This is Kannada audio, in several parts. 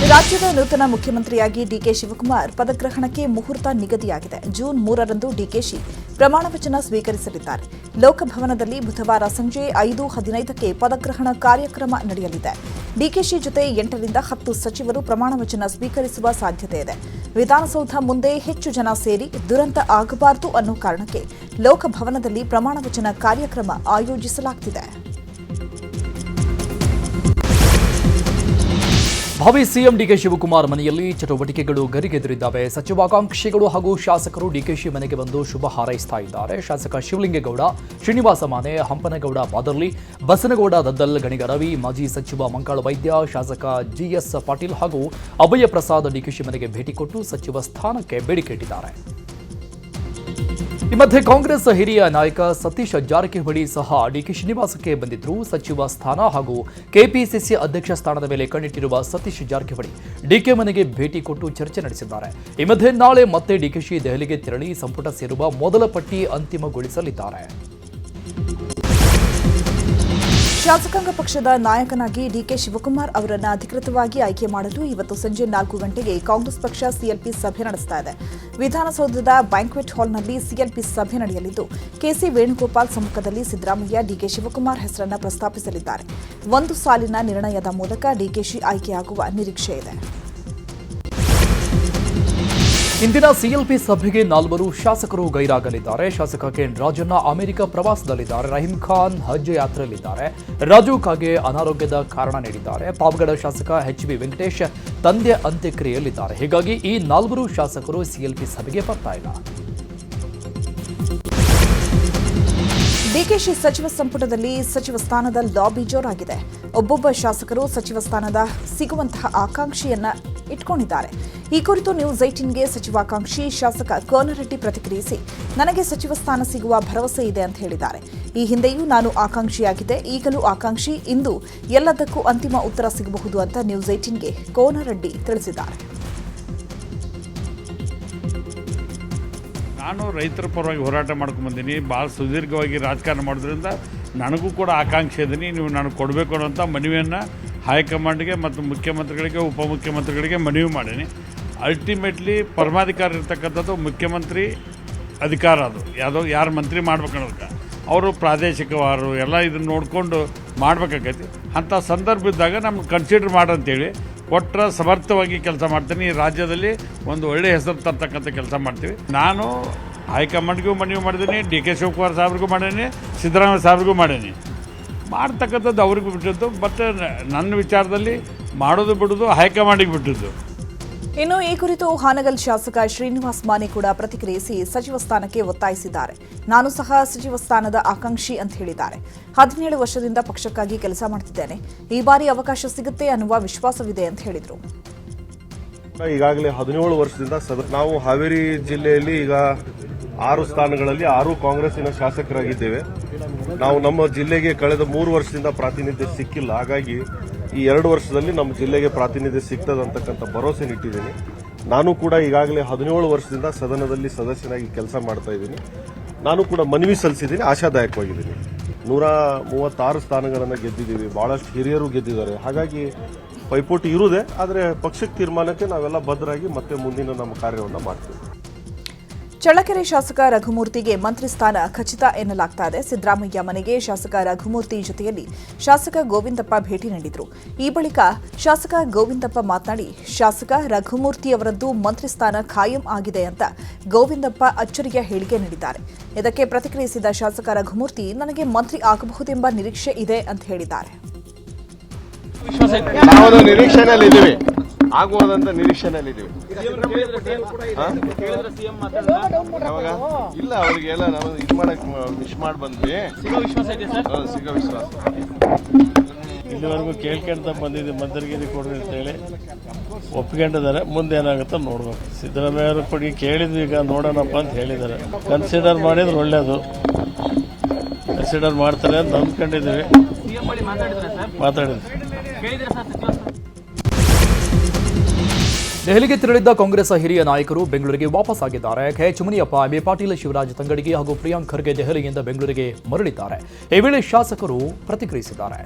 ರಾಜ್ಯದ ನೂತನ ಮುಖ್ಯಮಂತ್ರಿಯಾಗಿ ಡಿಕೆ ಶಿವಕುಮಾರ್ ಪದಗ್ರಹಣಕ್ಕೆ ಮುಹೂರ್ತ ನಿಗದಿಯಾಗಿದೆ. ಜೂನ್ 3ರಂದು ಡಿಕೆಶಿ ಪ್ರಮಾಣ ವಚನ ಸ್ವೀಕರಿಸಲಿದ್ದಾರೆ. ಲೋಕಭವನದಲ್ಲಿ ಬುಧವಾರ ಸಂಜೆ 5:15ಕ್ಕೆ ಪದಗ್ರಹಣ ಕಾರ್ಯಕ್ರಮ ನಡೆಯಲಿದೆ. ಡಿಕೆಶಿ ಜೊತೆ 8ರಿಂದ 10 ಸಚಿವರು ಪ್ರಮಾಣ ವಚನ ಸ್ವೀಕರಿಸುವ ಸಾಧ್ಯತೆ ಇದೆ. ವಿಧಾನಸೌಧ ಮುಂದೆ ಹೆಚ್ಚು ಜನ ಸೇರಿ ದುರಂತ ಆಗಬಾರದು ಅನ್ನೋ ಕಾರಣಕ್ಕೆ ಲೋಕಭವನದಲ್ಲಿ ಪ್ರಮಾಣ ವಚನ ಕಾರ್ಯಕ್ರಮ ಆಯೋಜಿಸಲಾಗುತ್ತಿದೆ. ಭಾವಿ ಸಿಎಂ ಡಿಕೆ ಶಿವಕುಮಾರ್ ಮನೆಯಲ್ಲಿ ಚಟುವಟಿಕೆಗಳು ಗರಿಗೆದರಿದ್ದಾವೆ. ಸಚಿವಾಕಾಂಕ್ಷಿಗಳು ಹಾಗೂ ಶಾಸಕರು ಡಿಕೆಶಿ ಮನೆಗೆ ಬಂದು ಶುಭ ಹಾರೈಸ್ತಾ ಇದ್ದಾರೆ. ಶಾಸಕ ಶಿವಲಿಂಗೇಗೌಡ, ಶ್ರೀನಿವಾಸ ಮಾನೆ, ಹಂಪನಗೌಡ ಬಾದರ್ಲಿ, ಬಸನಗೌಡ ದದ್ದಲ್, ಗಣಿಗ ರವಿ, ಮಾಜಿ ಸಚಿವ ಮಂಕಾಳ ವೈದ್ಯ, ಶಾಸಕ ಜಿಎಸ್ ಪಾಟೀಲ್ ಹಾಗೂ ಅಭಯ ಪ್ರಸಾದ್ ಡಿಕೆಶಿ ಮನೆಗೆ ಭೇಟಿ ಕೊಟ್ಟು ಸಚಿವ ಸ್ಥಾನಕ್ಕೆ ಬೇಡಿಕೆ ಇಟ್ಟಿದ್ದಾರೆ. ಈ ಮಧ್ಯೆ ಕಾಂಗ್ರೆಸ್ ಹಿರಿಯ ನಾಯಕ ಸತೀಶ್ ಜಾರಕಿಹೊಳಿ ಸಹ ಡಿಕೆಶಿ ನಿವಾಸಕ್ಕೆ ಬಂದಿದ್ರು. ಸಚಿವ ಸ್ಥಾನ ಹಾಗೂ ಕೆಪಿಸಿಸಿ ಅಧ್ಯಕ್ಷ ಸ್ಥಾನದ ಮೇಲೆ ಕಣ್ಣಿಟ್ಟಿರುವ ಸತೀಶ್ ಜಾರಕಿಹೊಳಿ ಡಿಕೆ ಮನೆಗೆ ಭೇಟಿ ಕೊಟ್ಟು ಚರ್ಚೆ ನಡೆಸಿದ್ದಾರೆ. ಈ ಮಧ್ಯೆ ನಾಳೆ ಮತ್ತೆ ಡಿಕೆಶಿ ದೆಹಲಿಗೆ ತೆರಳಿ ಸಂಪುಟ ಸೇರುವ ಮೊದಲ ಪಟ್ಟಿ ಅಂತಿಮಗೊಳಿಸಲಿದ್ದಾರೆ. ಶಾಸಕಾಂಗ ಪಕ್ಷದ ನಾಯಕನಾಗಿ ಡಿಕೆ ಶಿವಕುಮಾರ್ ಅವರನ್ನು ಅಧಿಕೃತವಾಗಿ ಆಯ್ಕೆ ಮಾಡಲು ಇವತ್ತು ಸಂಜೆ 4 ಗಂಟೆಗೆ ಕಾಂಗ್ರೆಸ್ ಪಕ್ಷ ಸಿಎಲ್ಪಿ ಸಭೆ ನಡೆಸ್ತಾ ಇದೆ. ವಿಧಾನಸೌಧದ ಬ್ಯಾಂಕ್ವೆಟ್ ಹಾಲ್ನಲ್ಲಿ ಸಿಎಲ್ಪಿ ಸಭೆ ನಡೆಯಲಿದ್ದು, ಕೆಸಿ ವೇಣುಗೋಪಾಲ್ ಸಮ್ಮುಖದಲ್ಲಿ ಸಿದ್ದರಾಮಯ್ಯ ಡಿಕೆ ಶಿವಕುಮಾರ್ ಹೆಸರನ್ನು ಪ್ರಸ್ತಾಪಿಸಲಿದ್ದಾರೆ. ಒಂದು ಸಾಲಿನ ನಿರ್ಣಯದ ಮೂಲಕ ಡಿಕೆಶಿ ಆಯ್ಕೆಯಾಗುವ ನಿರೀಕ್ಷೆ ಇದೆ. ಇಂದಿನ ಸಿಎಲ್ಪಿ ಸಭೆಗೆ 4 ಶಾಸಕರು ಗೈರಾಗಲಿದ್ದಾರೆ. ಶಾಸಕ ಕೆಎನ್ ರಾಜಣ್ಣ ಅಮೆರಿಕ ಪ್ರವಾಸದಲ್ಲಿದ್ದಾರೆ. ರಹೀಂ ಖಾನ್ ಹಜ್ ಯಾತ್ರೆಯಲ್ಲಿದ್ದಾರೆ. ರಾಜು ಕಾಗೆ ಅನಾರೋಗ್ಯದ ಕಾರಣ ನೀಡಿದ್ದಾರೆ. ಪಾವಗಡ ಶಾಸಕ ಎಚ್.ಬಿ. ವೆಂಕಟೇಶ್ ತಂದೆ ಅಂತ್ಯಕ್ರಿಯೆಯಲ್ಲಿದ್ದಾರೆ. ಹೀಗಾಗಿ ಈ 4 ಶಾಸಕರು ಸಿಎಲ್ಪಿ ಸಭೆಗೆ ಬರ್ತಾ ಇಲ್ಲ. ಡಿಕೆಶಿ ಸಚಿವ ಸಂಪುಟದಲ್ಲಿ ಸಚಿವ ಸ್ಥಾನದ ಲಾಬಿ ಜೋರಾಗಿದೆ. ಒಬ್ಬೊಬ್ಬ ಶಾಸಕರು ಸಚಿವ ಸ್ಥಾನದ ಸಿಗುವಂತಹ ಆಕಾಂಕ್ಷೆಯನ್ನ ಇಟ್ಕೊಂಡಿದ್ದಾರೆ. ಈ ಕುರಿತು ನ್ಯೂಸ್ 18ಗೆ ಸಚಿವಾಕಾಂಕ್ಷಿ ಶಾಸಕ ಕೋನರೆಡ್ಡಿ ಪ್ರತಿಕ್ರಿಯಿಸಿ, ನನಗೆ ಸಚಿವ ಸ್ಥಾನ ಸಿಗುವ ಭರವಸೆ ಇದೆ ಅಂತ ಹೇಳಿದ್ದಾರೆ. ಈ ಹಿಂದೆಯೂ ನಾನು ಆಕಾಂಕ್ಷಿಯಾಗಿದ್ದೆ, ಈಗಲೂ ಆಕಾಂಕ್ಷಿ. ಇಂದು ಎಲ್ಲದಕ್ಕೂ ಅಂತಿಮ ಉತ್ತರ ಸಿಗಬಹುದು ಅಂತ ನ್ಯೂಸ್ 18ಗೆ ಕೋನರೆಡ್ಡಿ ತಿಳಿಸಿದ್ದಾರೆ. ನಾನು ರೈತರ ಪರವಾಗಿ ಹೋರಾಟ ಮಾಡ್ಕೊಂಡು ಬಂದೀನಿ. ಭಾಳ ಸುದೀರ್ಘವಾಗಿ ರಾಜಕಾರಣ ಮಾಡೋದ್ರಿಂದ ನನಗೂ ಕೂಡ ಆಕಾಂಕ್ಷೆ ಇದ್ದೀನಿ. ನೀವು ನನಗೆ ಕೊಡಬೇಕು ಅನ್ನೋಂಥ ಮನವಿಯನ್ನು ಹೈಕಮಾಂಡ್ಗೆ ಮತ್ತು ಮುಖ್ಯಮಂತ್ರಿಗಳಿಗೆ, ಉಪಮುಖ್ಯಮಂತ್ರಿಗಳಿಗೆ ಮನವಿ ಮಾಡೀನಿ. ಅಲ್ಟಿಮೇಟ್ಲಿ ಪರಮಾಧಿಕಾರ ಇರ್ತಕ್ಕಂಥದ್ದು ಮುಖ್ಯಮಂತ್ರಿ ಅಧಿಕಾರ. ಅದು ಯಾರು ಮಂತ್ರಿ ಮಾಡ್ಬೇಕನ್ನೋದಕ್ಕೆ ಅವರು ಪ್ರಾದೇಶಿಕವಾರು ಎಲ್ಲ ಇದನ್ನು ನೋಡಿಕೊಂಡು ಮಾಡ್ಬೇಕಾಗೈತಿ. ಅಂಥ ಸಂದರ್ಭ ಇದ್ದಾಗ ನಮ್ಗೆ ಕನ್ಸಿಡರ್ ಮಾಡಂತೇಳಿ ಕೊಟ್ಟರೆ ಸಮರ್ಥವಾಗಿ ಕೆಲಸ ಮಾಡ್ತೀನಿ. ಈ ರಾಜ್ಯದಲ್ಲಿ ಒಂದು ಒಳ್ಳೆಯ ಹೆಸರು ತರ್ತಕ್ಕಂಥ ಕೆಲಸ ಮಾಡ್ತೀವಿ. ನಾನು ಹೈಕಮಾಂಡ್ಗೂ ಮನವಿ ಮಾಡಿದ್ದೀನಿ, ಡಿ ಕೆ ಶಿವಕುಮಾರ್ ಸಾಹೇಬ್ರಿಗೂ ಮಾಡೀನಿ, ಸಿದ್ದರಾಮಯ್ಯ ಸಾಹೇಬ್ರಿಗೂ ಮಾಡೀನಿ. ಮಾಡ್ತಕ್ಕಂಥದ್ದು ಅವ್ರಿಗೂ ಬಿಟ್ಟಿದ್ದು. ಬಟ್ ನನ್ನ ವಿಚಾರದಲ್ಲಿ ಮಾಡೋದು ಬಿಡೋದು ಹೈಕಮಾಂಡಿಗೆ ಬಿಟ್ಟಿದ್ದು. ಇನ್ನು ಈ ಕುರಿತು ಹಾನಗಲ್ ಶಾಸಕ ಶ್ರೀನಿವಾಸ ಮಾನೆ ಕೂಡ ಪ್ರತಿಕ್ರಿಯಿಸಿ ಸಚಿವ ಸ್ಥಾನಕ್ಕೆ ಒತ್ತಾಯಿಸಿದ್ದಾರೆ. ನಾನು ಸಹ ಸಚಿವ ಸ್ಥಾನದ ಆಕಾಂಕ್ಷಿ ಅಂತ ಹೇಳಿದ್ದಾರೆ. 17 ವರ್ಷದಿಂದ ಪಕ್ಷಕ್ಕಾಗಿ ಕೆಲಸ ಮಾಡ್ತಿದ್ದೇನೆ. ಈ ಬಾರಿ ಅವಕಾಶ ಸಿಗುತ್ತೆ ಅನ್ನುವ ವಿಶ್ವಾಸವಿದೆ ಅಂತ ಹೇಳಿದರು. ಈಗಾಗಲೇ 17 ವರ್ಷದಿಂದ ನಾವು ಹಾವೇರಿ ಜಿಲ್ಲೆಯಲ್ಲಿ ಈಗ 6 ಸ್ಥಾನಗಳಲ್ಲಿ 6 ಕಾಂಗ್ರೆಸ್ಸಿನ ಶಾಸಕರಾಗಿದ್ದೇವೆ. ನಾವು ನಮ್ಮ ಜಿಲ್ಲೆಗೆ ಕಳೆದ 3 ವರ್ಷದಿಂದ ಪ್ರಾತಿನಿಧ್ಯ ಸಿಕ್ಕಿಲ್ಲ. ಹಾಗಾಗಿ ಈ 2 ವರ್ಷದಲ್ಲಿ ನಮ್ಮ ಜಿಲ್ಲೆಗೆ ಪ್ರಾತಿನಿಧ್ಯ ಸಿಗ್ತದಂತಕ್ಕಂಥ ಭರವಸೆ ಇಟ್ಟಿದ್ದೀನಿ. ನಾನು ಕೂಡ ಈಗಾಗಲೇ 17 ವರ್ಷದಿಂದ ಸದನದಲ್ಲಿ ಸದಸ್ಯನಾಗಿ ಕೆಲಸ ಮಾಡ್ತಾ ಇದ್ದೀನಿ. ನಾನು ಕೂಡ ಮನವಿ ಸಲ್ಲಿಸಿದ್ದೀನಿ, ಆಶಾದಾಯಕವಾಗಿದ್ದೀನಿ. 136 ಸ್ಥಾನಗಳನ್ನು ಗೆದ್ದಿದ್ದೀವಿ. ಬಹಳಷ್ಟು ಹಿರಿಯರು ಗೆದ್ದಿದ್ದಾರೆ. ಹಾಗಾಗಿ ಪೈಪೋಟಿ ಇರುವುದೇ, ಆದರೆ ಪಕ್ಷದ ತೀರ್ಮಾನಕ್ಕೆ ನಾವೆಲ್ಲ ಬದ್ಧರಾಗಿ ಮತ್ತೆ ಮುಂದಿನ ನಮ್ಮ ಕಾರ್ಯವನ್ನು ಮಾಡ್ತೀವಿ. ಚಳ್ಳಕೆರೆ ಶಾಸಕ ರಘುಮೂರ್ತಿಗೆ ಮಂತ್ರಿ ಸ್ಥಾನ ಖಚಿತ ಎನ್ನಲಾಗ್ತಾ ಇದೆ. ಸಿದ್ದರಾಮಯ್ಯ ಮನೆಗೆ ಶಾಸಕ ರಘುಮೂರ್ತಿ ಜೊತೆಯಲ್ಲಿ ಶಾಸಕ ಗೋವಿಂದಪ್ಪ ಭೇಟಿ ನೀಡಿದರು. ಈ ಬಳಿಕ ಶಾಸಕ ಗೋವಿಂದಪ್ಪ ಮಾತನಾಡಿ, ಶಾಸಕ ರಘುಮೂರ್ತಿ ಅವರದ್ದು ಮಂತ್ರಿ ಸ್ಥಾನ ಖಾಯಂ ಆಗಿದೆ ಅಂತ ಗೋವಿಂದಪ್ಪ ಅಚ್ಚರಿಯ ಹೇಳಿಕೆ ನೀಡಿದ್ದಾರೆ. ಇದಕ್ಕೆ ಪ್ರತಿಕ್ರಿಯಿಸಿದ ಶಾಸಕ ರಘುಮೂರ್ತಿ, ನನಗೆ ಮಂತ್ರಿ ಆಗಬಹುದೆಂಬ ನಿರೀಕ್ಷೆ ಇದೆ ಅಂತ ಹೇಳಿದ್ದಾರೆ. ಆಗುವುದಂತ ನಿರೀಕ್ಷೆನಲ್ಲಿದ್ದೀವಿ. ಇಲ್ಲ, ಅವರಿಗೆಲ್ಲ ನಾವು ಇದು ಮಾಡಕ್ ವಿಶ್ ಮಾಡಿ ಬಂದ್ವಿ. ಸಿಗೋ ವಿಶ್ವಾಸ ಇಲ್ಲಿವರೆಗೂ ಕೇಳ್ಕೊಂತ ಬಂದಿದ್ದೀವಿ, ಮಂತ್ರಿಗಿರಿ ಕೊಡ್ರಿ ಅಂತೇಳಿ ಒಪ್ಕೊಂಡಿದ್ದಾರೆ. ಮುಂದೆ ಏನಾಗುತ್ತೋ ನೋಡ್ಬೇಕು. ಸಿದ್ದರಾಮಯ್ಯ ಅವರು ಕೊಡಿ ಕೇಳಿದ್ವಿ, ಈಗ ನೋಡೋಣಪ್ಪ ಅಂತ ಹೇಳಿದ್ದಾರೆ. ಕನ್ಸಿಡರ್ ಮಾಡಿದ್ರೆ ಒಳ್ಳೇದು. ಕನ್ಸಿಡರ್ ಮಾಡ್ತಾರೆ ಅಂತ ಅಂದ್ಕೊಂಡಿದ್ದೀವಿ. ಮಾತಾಡಿದ್ವಿ. ದೆಹಲಿಗೆ ತೆರಳಿದ್ದ ಕಾಂಗ್ರೆಸ್ ಹಿರಿಯ ನಾಯಕರು ಬೆಂಗಳೂರಿಗೆ ವಾಪಸ್ ಆಗಿದ್ದಾರೆ. ಕೆಎಚ್ ಮುನಿಯಪ್ಪ, ಎಂಬಿ ಪಾಟೀಲ್, ಶಿವರಾಜ್ ತಂಗಡಗಿ ಹಾಗೂ ಪ್ರಿಯಾಂಕ್ ಖರ್ಗೆ ದೆಹಲಿಯಿಂದ ಬೆಂಗಳೂರಿಗೆ ಮರಳಿದ್ದಾರೆ. ಈ ವೇಳೆ ಶಾಸಕರು ಪ್ರತಿಕ್ರಿಯಿಸಿದ್ದಾರೆ.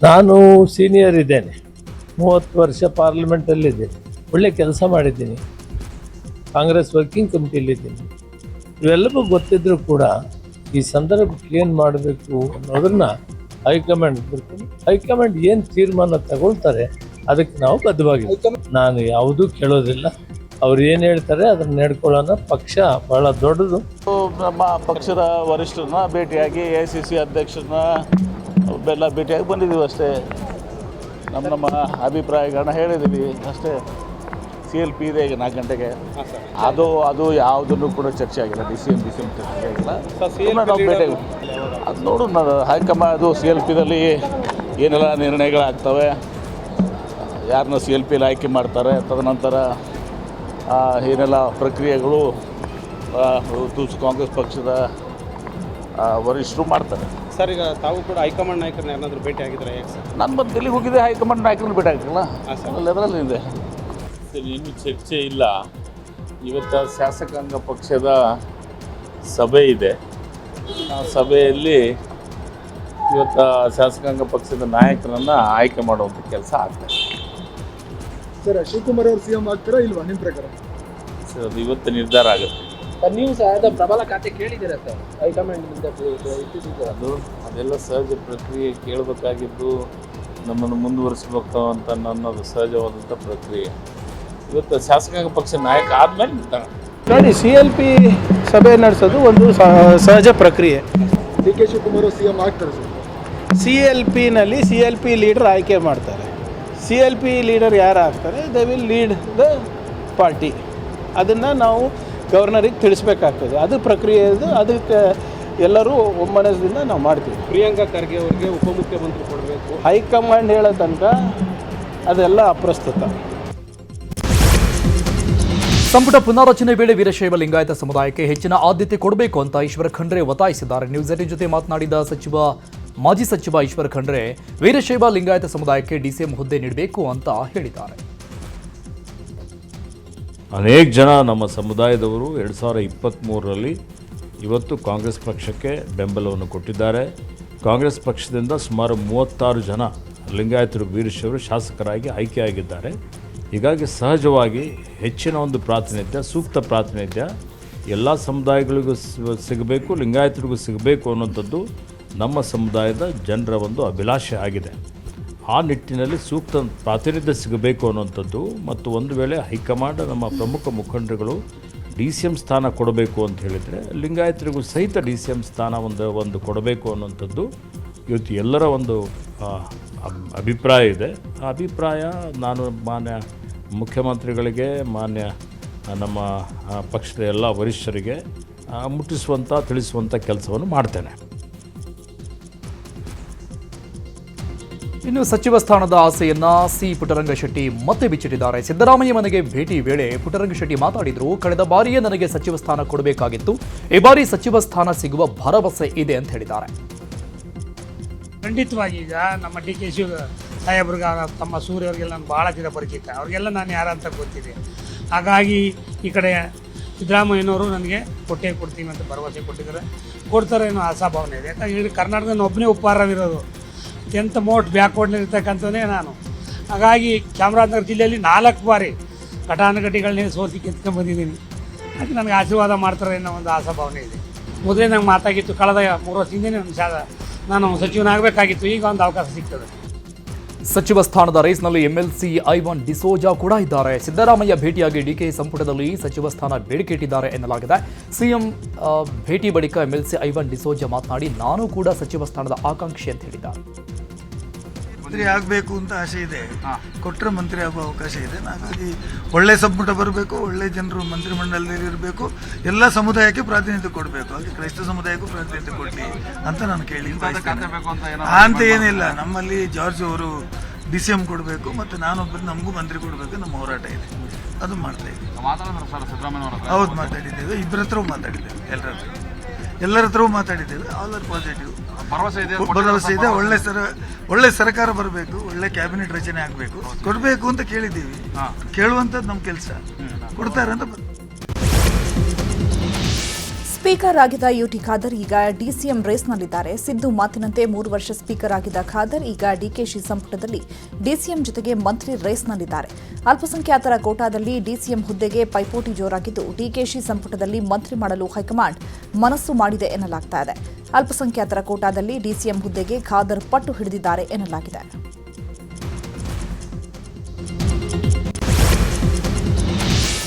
ನಾನು ಸೀನಿಯರ್ ಇದ್ದೇನೆ, 30 ವರ್ಷ ಪಾರ್ಲಿಮೆಂಟಲ್ಲಿದ್ದೇನೆ, ಒಳ್ಳೆ ಕೆಲಸ ಮಾಡಿದ್ದೀನಿ, ಕಾಂಗ್ರೆಸ್ ವರ್ಕಿಂಗ್ ಕಮಿಟಿಯಲ್ಲಿದ್ದೀನಿ. ಇವೆಲ್ಲವೂ ಗೊತ್ತಿದ್ರೂ ಕೂಡ ಈ ಸಂದರ್ಭಕ್ಕೆ ಏನು ಮಾಡಬೇಕು ಅನ್ನೋದನ್ನ ಹೈಕಮಾಂಡ್ ಬರ್ತೀನಿ. ಹೈಕಮಾಂಡ್ ಏನು ತೀರ್ಮಾನ ತಗೊಳ್ತಾರೆ ಅದಕ್ಕೆ ನಾವು ಬದ್ಧವಾಗಿದ್ದೀವಿ. ನಾನು ಯಾವುದೂ ಕೇಳೋದಿಲ್ಲ, ಅವ್ರು ಏನು ಹೇಳ್ತಾರೆ ಅದನ್ನು ನಡ್ಕೊಳ್ಳೋಣ. ಪಕ್ಷ ಭಾಳ ದೊಡ್ಡದು. ನಮ್ಮ ಪಕ್ಷದ ವರಿಷ್ಠರನ್ನ ಭೇಟಿಯಾಗಿ AICC ಅಧ್ಯಕ್ಷರನ್ನ ಎಲ್ಲ ಭೇಟಿಯಾಗಿ ಬಂದಿದ್ದೀವಿ ಅಷ್ಟೇ. ನಮ್ಮ ಅಭಿಪ್ರಾಯಗಳನ್ನ ಹೇಳಿದ್ದೀವಿ ಅಷ್ಟೇ. CLP ಇದೆ ಈಗ 4 ಗಂಟೆಗೆ. ಅದು ಯಾವುದನ್ನು ಕೂಡ ಚರ್ಚೆ ಆಗಿಲ್ಲ. DCM ಚರ್ಚೆ ಆಗಿಲ್ಲ. ನಾವು ಭೇಟಿಯಾಗಿ ಅದು ನೋಡೋಣ. ಹೈಕಮಾಂಡ್ ಅದು CLPದಲ್ಲಿ ಏನೆಲ್ಲ ನಿರ್ಣಯಗಳಾಗ್ತವೆ, ಯಾರನ್ನ CLPಯಲ್ಲಿ ಆಯ್ಕೆ ಮಾಡ್ತಾರೆ, ತದನಂತರ ಏನೆಲ್ಲ ಪ್ರಕ್ರಿಯೆಗಳು ಕಾಂಗ್ರೆಸ್ ಪಕ್ಷದ ವರಿಷ್ಠರು ಮಾಡ್ತಾರೆ. ಸರ್, ಈಗ ತಾವು ಕೂಡ ಹೈಕಮಾಂಡ್ ನಾಯಕರನ್ನ ಏನಾದರೂ ಭೇಟಿ ಆಗಿದ್ರೆ ಹೇಗೆ ಸರ್? ನಾನು ಬಂದು ಡೆಲ್ಲಿಗೆ ಹೋಗಿದ್ದೆ, ಹೈಕಮಾಂಡ್ ನಾಯಕರನ್ನ ಭೇಟಿ ಆಗಿರಲ್ಲ, ಅದರಲ್ಲಿ ಇದೆ. ಇನ್ನೂ ಚರ್ಚೆ ಇಲ್ಲ. ಇವತ್ತು ಶಾಸಕಾಂಗ ಪಕ್ಷದ ಸಭೆ ಇದೆ. ಆ ಸಭೆಯಲ್ಲಿ ಇವತ್ತು ಶಾಸಕಾಂಗ ಪಕ್ಷದ ನಾಯಕರನ್ನು ಆಯ್ಕೆ ಮಾಡುವಂಥ ಕೆಲಸ ಆಗ್ತದೆ. ಸರ್, ಶಿವಕುಮಾರ್ ಅವರು CM ಆಗ್ತಾರಾ ಇಲ್ವಾ ನಿಮ್ಮ ಪ್ರಕಾರ? ಸರ್, ಅದು ಇವತ್ತು ನಿರ್ಧಾರ ಆಗುತ್ತೆ. ನೀವು ಸಹ ಪ್ರಬಲ ಖಾತೆ ಕೇಳಿದ್ದೀರಾ ಸರ್ ಹೈಕಮಾಂಡ್? ಅದೆಲ್ಲ ಸಹಜ ಪ್ರಕ್ರಿಯೆ. ಕೇಳಬೇಕಾಗಿದ್ದು ನಮ್ಮನ್ನು ಮುಂದುವರಿಸಬೇಕು ಅಂತ ನನ್ನದು ಸಹಜವಾದಂಥ ಪ್ರಕ್ರಿಯೆ. ಇವತ್ತು ಶಾಸಕಾಂಗ ಪಕ್ಷ ನಾಯಕ ಆದಮೇಲೆ ನಿರ್ಧಾರ. ನೋಡಿ, CLP ಸಭೆ ನಡೆಸೋದು ಒಂದು ಸಹಜ ಪ್ರಕ್ರಿಯೆ. DK ಶಿವಕುಮಾರ್ ಅವರು CM ಆಗ್ತಾರೆ ಸರ್? CLPನಲ್ಲಿ CLP ಲೀಡರ್ ಆಯ್ಕೆ ಮಾಡ್ತಾರೆ. CLP ಲೀಡರ್ ಯಾರು ಆಗ್ತಾರೆ, they will lead the party. ಅದನ್ನು ನಾವು ಗವರ್ನರಿಗೆ ತಿಳಿಸ್ಬೇಕಾಗ್ತದೆ. ಅದು ಪ್ರಕ್ರಿಯೆ ಇದು. ಅದಕ್ಕೆ ಎಲ್ಲರೂ ಒಮ್ಮನದಿಂದ ನಾವು ಮಾಡ್ತೀವಿ. ಪ್ರಿಯಾಂಕಾ ಖರ್ಗೆ ಅವರಿಗೆ ಉಪಮುಖ್ಯಮಂತ್ರಿ ಕೊಡಬೇಕು, ಹೈಕಮಾಂಡ್ ಹೇಳೋ ತನಕ ಅದೆಲ್ಲ ಅಪ್ರಸ್ತುತ. ಸಂಪುಟ ಪುನಾರಚನೆ ವೇಳೆ ವೀರಶೈವ ಲಿಂಗಾಯತ ಸಮುದಾಯಕ್ಕೆ ಹೆಚ್ಚಿನ ಆದ್ಯತೆ ಕೊಡಬೇಕು ಅಂತ ಈಶ್ವರ ಖಂಡ್ರೆ ಒತ್ತಾಯಿಸಿದ್ದಾರೆ. ನ್ಯೂಸ್ 18 ಜೊತೆ ಮಾತನಾಡಿದ ಮಾಜಿ ಸಚಿವ ಈಶ್ವರ ಖಂಡ್ರೆ ವೀರಶೈವ ಲಿಂಗಾಯತ ಸಮುದಾಯಕ್ಕೆ DCM ಹುದ್ದೆ ನೀಡಬೇಕು ಅಂತ ಹೇಳಿದ್ದಾರೆ. ಅನೇಕ ಜನ ನಮ್ಮ ಸಮುದಾಯದವರು 2023ರಲ್ಲಿ ಇವತ್ತು ಕಾಂಗ್ರೆಸ್ ಪಕ್ಷಕ್ಕೆ ಬೆಂಬಲವನ್ನು ಕೊಟ್ಟಿದ್ದಾರೆ. ಕಾಂಗ್ರೆಸ್ ಪಕ್ಷದಿಂದ ಸುಮಾರು 36 ಜನ ಲಿಂಗಾಯತರು ವೀರಶೈವರು ಶಾಸಕರಾಗಿ ಆಯ್ಕೆಯಾಗಿದ್ದಾರೆ. ಹೀಗಾಗಿ ಸಹಜವಾಗಿ ಹೆಚ್ಚಿನ ಒಂದು ಪ್ರಾತಿನಿಧ್ಯ, ಸೂಕ್ತ ಪ್ರಾತಿನಿಧ್ಯ ಎಲ್ಲ ಸಮುದಾಯಗಳಿಗೂ ಸಿಗಬೇಕು, ಲಿಂಗಾಯತರಿಗೂ ಸಿಗಬೇಕು ಅನ್ನೋಂಥದ್ದು ನಮ್ಮ ಸಮುದಾಯದ ಜನರ ಒಂದು ಅಭಿಲಾಷೆ ಆಗಿದೆ. ಆ ನಿಟ್ಟಿನಲ್ಲಿ ಸೂಕ್ತ ಪ್ರಾತಿನಿಧ್ಯ ಸಿಗಬೇಕು ಅನ್ನುವಂಥದ್ದು ಮತ್ತು ಒಂದು ವೇಳೆ ಹೈಕಮಾಂಡ್ ನಮ್ಮ ಪ್ರಮುಖ ಮುಖಂಡರುಗಳು DCM ಸ್ಥಾನ ಕೊಡಬೇಕು ಅಂತ ಹೇಳಿದರೆ ಲಿಂಗಾಯತರಿಗೂ ಸಹಿತ DCM ಸ್ಥಾನ ಒಂದು ಕೊಡಬೇಕು ಅನ್ನುವಂಥದ್ದು ಇವತ್ತು ಎಲ್ಲರ ಒಂದು ಅಭಿಪ್ರಾಯ ಇದೆ. ಆ ಅಭಿಪ್ರಾಯ ನಾನು ಮಾನ್ಯ ಮುಖ್ಯಮಂತ್ರಿಗಳಿಗೆ, ಮಾನ್ಯ ನಮ್ಮ ಪಕ್ಷದ ಎಲ್ಲ ವರಿಷ್ಠರಿಗೆ ಮುಟ್ಟಿಸುವಂಥ, ತಿಳಿಸುವಂಥ ಕೆಲಸವನ್ನು ಮಾಡ್ತೇನೆ. ಇನ್ನು ಸಚಿವ ಸ್ಥಾನದ ಆಸೆಯನ್ನ ಪುಟ್ಟರಂಗಶೆಟ್ಟಿ ಮತ್ತೆ ಬಿಚ್ಚಿಟ್ಟಿದ್ದಾರೆ. ಸಿದ್ದರಾಮಯ್ಯ ಮನೆಗೆ ಭೇಟಿ ವೇಳೆ ಪುಟ್ಟರಂಗಶೆಟ್ಟಿ ಮಾತಾಡಿದ್ರು, ಕಳೆದ ಬಾರಿಯೇ ನನಗೆ ಸಚಿವ ಸ್ಥಾನ ಕೊಡಬೇಕಾಗಿತ್ತು, ಈ ಬಾರಿ ಸಚಿವ ಸ್ಥಾನ ಸಿಗುವ ಭರವಸೆ ಇದೆ ಅಂತ ಹೇಳಿದ್ದಾರೆ. ಖಂಡಿತವಾಗಿ ಈಗ ನಮ್ಮ DK ಶಿವ ಸಾಹೇಬ್ರಿಗೆ, ತಮ್ಮ ಸೂರ್ಯ ಅವರಿಗೆಲ್ಲ ನಾನು ಭಾಳ ದಿನ ಪರಿಚಿತ, ಅವ್ರಿಗೆಲ್ಲ ನಾನು ಯಾರಂತ ಗೊತ್ತಿದೆ. ಹಾಗಾಗಿ ಈ ಕಡೆ ಸಿದ್ದರಾಮಯ್ಯನವರು ನನಗೆ ಕೊಡ್ತೀವಿ ಅಂತ ಭರವಸೆ ಕೊಟ್ಟಿದ್ದಾರೆ. ಕೊಡ್ತಾರೆ ಅನ್ನೋ ಆಶಾಭಾವನೆ ಇದೆ. ಯಾಕಂದರೆ ಕರ್ನಾಟಕದ ಒಬ್ಬನೇ ಉಪಹಾರವಿರೋದು, ಅತ್ಯಂತ ಮೋಸ್ಟ್ ಬ್ಯಾಕ್ವರ್ಡ್ನಲ್ಲಿರ್ತಕ್ಕಂಥದ್ದೇ ನಾನು. ಹಾಗಾಗಿ ಚಾಮರಾಜನಗರ ಜಿಲ್ಲೆಯಲ್ಲಿ 4 ಬಾರಿ ಘಟಾನುಘಟಿಗಳನ್ನೇ ಸೋಸಿ ಗೆದ್ಕೊಂಡ್ಬಂದಿದ್ದೀನಿ. ಹಾಗೆ ನನಗೆ ಆಶೀರ್ವಾದ ಮಾಡ್ತಾರೆ ಅನ್ನೋ ಒಂದು ಆಶಾಭಾವನೆ ಇದೆ. ಮೊದಲೇ ನಂಗೆ ಮಾತಾಗಿತ್ತು, ಕಳೆದ 3 ವರ್ಷ ಹಿಂದೆ ನಾನು ಸಚಿವನಾಗಬೇಕಾಗಿತ್ತು, ಈಗ ಒಂದು ಅವಕಾಶ ಸಿಗ್ತದೆ. ಸಚಿವ ಸ್ಥಾನದ ರೇಸ್ನಲ್ಲಿ MLC ಐವನ್ ಡಿಸೋಜಾ ಕೂಡ ಇದ್ದಾರೆ. ಸಿದ್ದರಾಮಯ್ಯ ಭೇಟಿಯಾಗಿ DK ಸಂಪುಟದಲ್ಲಿ ಸಚಿವ ಸ್ಥಾನ ಬೇಡಿಕೆ ಇಟ್ಟಿದ್ದಾರೆ ಎನ್ನಲಾಗಿದೆ. CM ಭೇಟಿ ಬಳಿಕ MLC ಐವನ್ ಡಿಸೋಜಾ ಮಾತನಾಡಿ, ನಾನು ಕೂಡ ಸಚಿವ ಸ್ಥಾನದ ಆಕಾಂಕ್ಷಿ ಅಂತ ಹೇಳಿದ್ದಾರೆ. ಮಂತ್ರಿ ಆಗಬೇಕು ಅಂತ ಆಸೆ ಇದೆ, ಕೊಟ್ಟರೆ ಮಂತ್ರಿ ಆಗುವ ಅವಕಾಶ ಇದೆ. ಹಾಗಾಗಿ ಒಳ್ಳೆ ಸಂಪುಟ ಬರಬೇಕು, ಒಳ್ಳೆ ಜನರು ಮಂತ್ರಿಮಂಡಲದಲ್ಲಿ ಇರಬೇಕು, ಎಲ್ಲ ಸಮುದಾಯಕ್ಕೆ ಪ್ರಾತಿನಿಧ್ಯ ಕೊಡಬೇಕು. ಹಾಗೆ ಕ್ರೈಸ್ತ ಸಮುದಾಯಕ್ಕೂ ಪ್ರಾತಿನಿಧ್ಯ ಕೊಡಲಿ ಅಂತ ನಾನು ಕೇಳಿ ಅಂತ ಏನಿಲ್ಲ. ನಮ್ಮಲ್ಲಿ ಜಾರ್ಜ್ ಅವರು DCM ಕೊಡಬೇಕು ಮತ್ತು ನಾನೊಬ್ಬರು ನಮಗೂ ಮಂತ್ರಿ ಕೊಡಬೇಕು, ನಮ್ಮ ಹೋರಾಟ ಇದೆ, ಅದು ಮಾಡ್ತಾ ಇದ್ದೀವಿ. ಹೌದು, ಮಾತಾಡಿದ್ದೇವೆ, ಇಬ್ಬರ ಹತ್ರವೂ ಮಾತಾಡಿದ್ದೇವೆ, ಎಲ್ಲರ ಹತ್ರವೂ ಮಾತಾಡಿದ್ದೇವೆ. ಆಲ್ ಆರ್ ಪಾಸಿಟಿವ್, ಭರವಸೆ ಇದೆ. ಒಳ್ಳೆ ಸರ್ಕಾರ ಬರಬೇಕು, ಒಳ್ಳೆ ಕ್ಯಾಬಿನೆಟ್ ರಚನೆ ಆಗಬೇಕು, ಕೊಡಬೇಕು ಅಂತ ಕೇಳಿದ್ದೀವಿ. ಕೇಳುವಂಥದ್ದು ನಮ್ಮ ಕೆಲಸ, ಕೊಡ್ತಾರೆ ಅಂತ. ಸ್ಪೀಕರ್ ಆಗಿದ್ದ ಯುಟಿ ಖಾದರ್ ಈಗ ಡಿಸಿಎಂ ರೇಸ್ನಲ್ಲಿದ್ದಾರೆ. ಸಿದ್ದು ಮಾತಿನಂತೆ 3 ವರ್ಷ ಸ್ಪೀಕರ್ ಆಗಿದ್ದ ಖಾದರ್ ಈಗ ಡಿಕೆಶಿ ಸಂಪುಟದಲ್ಲಿ ಡಿಸಿಎಂ ಜೊತೆಗೆ ಮಂತ್ರಿ ರೇಸ್ನಲ್ಲಿದ್ದಾರೆ. ಅಲ್ಪಸಂಖ್ಯಾತರ ಕೋಟಾದಲ್ಲಿ ಡಿಸಿಎಂ ಹುದ್ದೆಗೆ ಪೈಪೋಟಿ ಜೋರಾಗಿದ್ದು, ಡಿಕೆಶಿ ಸಂಪುಟದಲ್ಲಿ ಮಂತ್ರಿ ಮಾಡಲು ಹೈಕಮಾಂಡ್ ಮನಸ್ಸು ಮಾಡಿದೆ ಎನ್ನಲಾಗ್ತಾ ಇದೆ. ಅಲ್ಪಸಂಖ್ಯಾತರ ಕೋಟಾದಲ್ಲಿ ಡಿಸಿಎಂ ಹುದ್ದೆಗೆ ಖಾದರ್ ಪಟ್ಟು ಹಿಡಿದಿದ್ದಾರೆ ಎನ್ನಲಾಗಿದೆ.